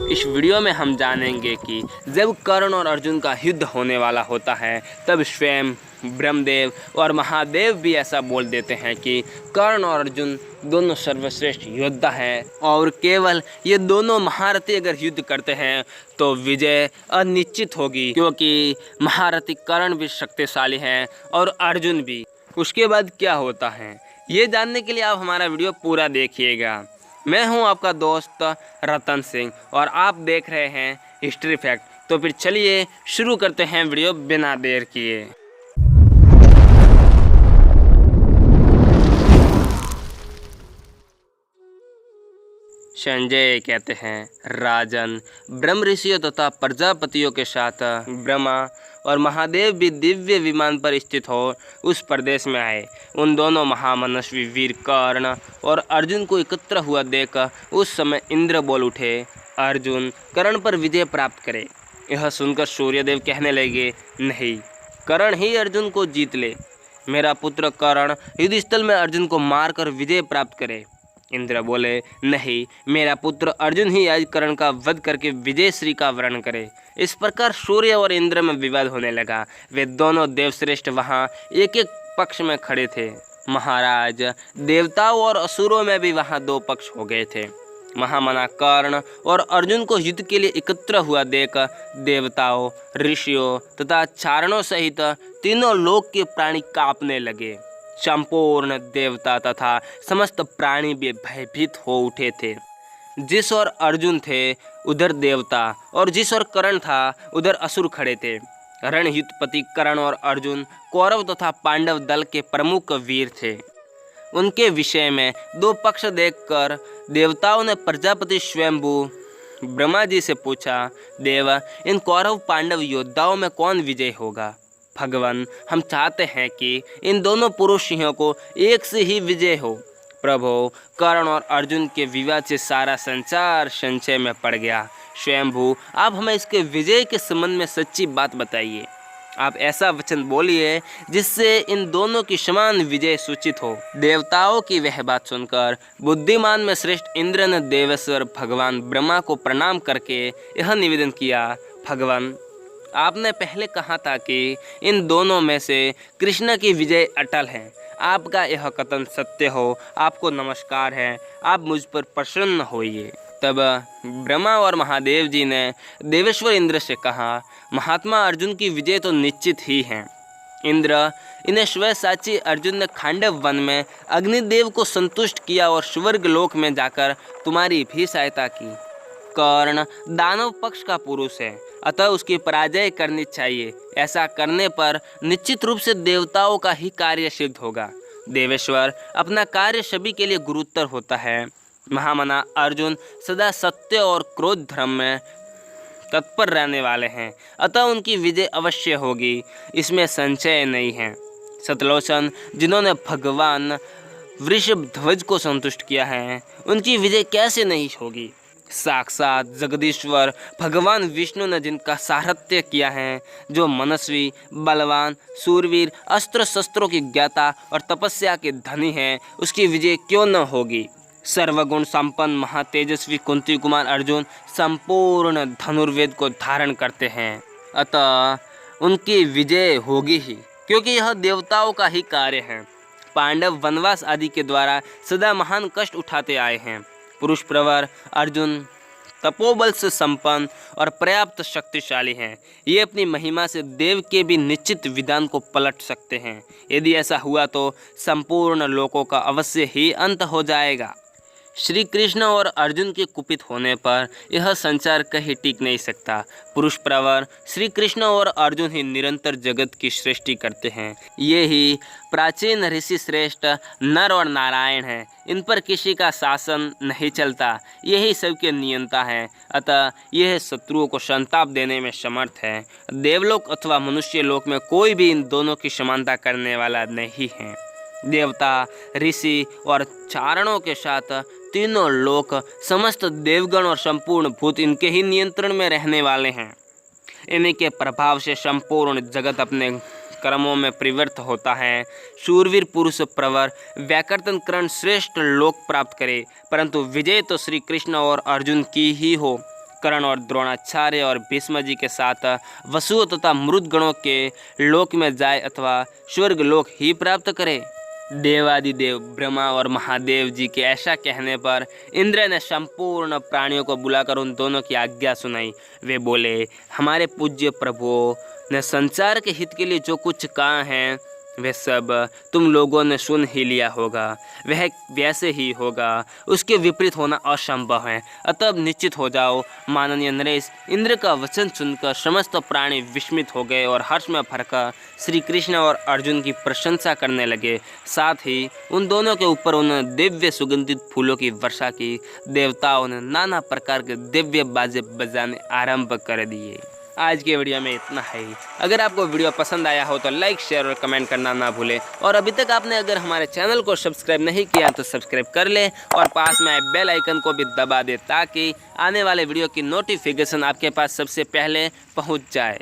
इस वीडियो में हम जानेंगे कि जब कर्ण और अर्जुन का युद्ध होने वाला होता है तब स्वयं ब्रह्मदेव और महादेव भी ऐसा बोल देते हैं कि कर्ण और अर्जुन दोनों सर्वश्रेष्ठ योद्धा हैं और केवल ये दोनों महारथी अगर युद्ध करते हैं तो विजय अनिश्चित होगी, क्योंकि महारथी कर्ण भी शक्तिशाली हैं और अर्जुन भी। उसके बाद क्या होता है ये जानने के लिए आप हमारा वीडियो पूरा देखिएगा। मैं हूं आपका दोस्त रतन सिंह और आप देख रहे हैं हिस्ट्री फैक्ट। तो फिर चलिए शुरू करते हैं वीडियो बिना देर किए। संजय कहते हैं, राजन, ब्रह्म ऋषियों तथा प्रजापतियों के साथ ब्रह्मा और महादेव भी दिव्य विमान पर स्थित हो उस प्रदेश में आए। उन दोनों महामनस्वी वीर कर्ण और अर्जुन को एकत्र हुआ देख उस समय इंद्र बोल उठे, अर्जुन कर्ण पर विजय प्राप्त करे। यह सुनकर सूर्यदेव कहने लगे, नहीं, कर्ण ही अर्जुन को जीत ले। मेरा पुत्र कर्ण युद्धस्थल में अर्जुन को मारकर विजय प्राप्त करे। इंद्र बोले, नहीं, मेरा पुत्र अर्जुन ही आज कर्ण का वध करके विजय श्री का वर्ण करे। इस प्रकार सूर्य और इंद्र में विवाद होने लगा। वे दोनों देवश्रेष्ठ वहाँ एक एक पक्ष में खड़े थे। महाराज, देवताओं और असुरों में भी वहाँ दो पक्ष हो गए थे। महामना कर्ण और अर्जुन को युद्ध के लिए एकत्र हुआ देख देवताओं, ऋषियों तथा चारणों सहित तीनों लोक के प्राणी कांपने लगे। संपूर्ण देवता तथा समस्त प्राणी भी भयभीत हो उठे थे। जिस ओर अर्जुन थे उधर देवता और जिस ओर कर्ण था उधर असुर खड़े थे। रणयुद्धपति कर्ण और अर्जुन कौरव तथा पांडव दल के प्रमुख वीर थे। उनके विषय में दो पक्ष देखकर देवताओं ने प्रजापति स्वयंभू ब्रह्मा जी से पूछा, देव, इन कौरव पांडव योद्धाओं में कौन विजय होगा? भगवान, हम चाहते हैं कि इन दोनों पुरुष सिंहों को एक से ही विजय हो। प्रभु, कर्ण और अर्जुन के विवाद से सारा संसार संशय में पड़ गया। स्वयंभू, आप हमें इसके विजय के संबंध में सच्ची बात बताइए। आप ऐसा वचन बोलिए जिससे इन दोनों की समान विजय सूचित हो। देवताओं की वह बात सुनकर बुद्धिमान में श्रेष्ठ इंद्र ने देवेश्वर भगवान ब्रह्मा को प्रणाम करके यह निवेदन किया, भगवान, आपने पहले कहा था कि इन दोनों में से कृष्ण की विजय अटल है। आपका यह कथन सत्य हो, आपको नमस्कार है, आप मुझ पर प्रसन्न होइए। तब ब्रह्मा और महादेव जी ने देवेश्वर इंद्र से कहा, महात्मा अर्जुन की विजय तो निश्चित ही है। इंद्र, इन्हें स्वसाची अर्जुन ने खांडव वन में अग्निदेव को संतुष्ट किया और स्वर्ग लोक में जाकर तुम्हारी भी सहायता की। कर्ण दानव पक्ष का पुरुष है, अतः उसकी पराजय करनी चाहिए। ऐसा करने पर निश्चित रूप से देवताओं का ही कार्य सिद्ध होगा। देवेश्वर, अपना कार्य सभी के लिए गुरुतर होता है। महामना अर्जुन सदा सत्य और क्रोध धर्म में तत्पर रहने वाले हैं, अतः उनकी विजय अवश्य होगी, इसमें संशय नहीं है। सतलोचन, जिन्होंने भगवान वृषभध्वज को संतुष्ट किया है, उनकी विजय कैसे नहीं होगी? साक्षात जगदीश्वर भगवान विष्णु ने जिनका सारथ्य किया है, जो मनस्वी, बलवान, सूरवीर, अस्त्र शस्त्रों की ज्ञाता और तपस्या के धनी हैं, उसकी विजय क्यों न होगी? सर्वगुण संपन्न महातेजस्वी कुंती कुमार अर्जुन संपूर्ण धनुर्वेद को धारण करते हैं, अतः उनकी विजय होगी ही, क्योंकि यह देवताओं का ही कार्य है। पांडव वनवास आदि के द्वारा सदा महान कष्ट उठाते आए हैं। पुरुष प्रवर अर्जुन तपोबल से संपन्न और पर्याप्त शक्तिशाली हैं। ये अपनी महिमा से देव के भी निश्चित विधान को पलट सकते हैं। यदि ऐसा हुआ तो संपूर्ण लोकों का अवश्य ही अंत हो जाएगा। श्री कृष्ण और अर्जुन के कुपित होने पर यह संसार कहीं टिक नहीं सकता। पुरुष प्रवर श्री कृष्ण और अर्जुन ही निरंतर जगत की सृष्टि करते हैं। ये ही प्राचीन ऋषि श्रेष्ठ नर और नारायण हैं। इन पर किसी का शासन नहीं चलता, यही सबके नियंता है। अतः यह शत्रुओं को संताप देने में समर्थ है। देवलोक अथवा मनुष्य लोक में कोई भी इन दोनों की समानता करने वाला नहीं है। देवता, ऋषि और चारणों के साथ तीनों लोक, समस्त देवगण और संपूर्ण भूत इनके ही नियंत्रण में रहने वाले हैं। इन्हीं के प्रभाव से संपूर्ण जगत अपने कर्मों में प्रवृत्त होता है। शूरवीर पुरुष प्रवर व्याकर्तन कर्ण श्रेष्ठ लोक प्राप्त करे, परंतु विजय तो श्री कृष्ण और अर्जुन की ही हो। कर्ण और द्रोणाचार्य और भीष्म जी के साथ वसु तथा मृत गणों के लोक में जाए अथवा स्वर्ग लोक ही प्राप्त करे। देवादिदेव ब्रह्मा और महादेव जी के ऐसा कहने पर इंद्र ने संपूर्ण प्राणियों को बुलाकर उन दोनों की आज्ञा सुनाई। वे बोले, हमारे पूज्य प्रभुओं ने संसार के हित के लिए जो कुछ कहा है वह सब तुम लोगों ने सुन ही लिया होगा, वह वैसे ही होगा, उसके विपरीत होना असंभव है। अतः निश्चित हो जाओ। माननीय नरेश, इंद्र का वचन सुनकर समस्त प्राणी विस्मित हो गए और हर्ष में भरकर श्री कृष्ण और अर्जुन की प्रशंसा करने लगे। साथ ही उन दोनों के ऊपर उन्होंने दिव्य सुगंधित फूलों की वर्षा की। देवताओं ने नाना प्रकार के दिव्य बाजे बजाने आरंभ कर दिए। आज के वीडियो में इतना है ही। अगर आपको वीडियो पसंद आया हो तो लाइक, शेयर और कमेंट करना ना भूलें। और अभी तक आपने अगर हमारे चैनल को सब्सक्राइब नहीं किया तो सब्सक्राइब कर लें और पास में आए बेल आइकन को भी दबा दें ताकि आने वाले वीडियो की नोटिफिकेशन आपके पास सबसे पहले पहुंच जाए।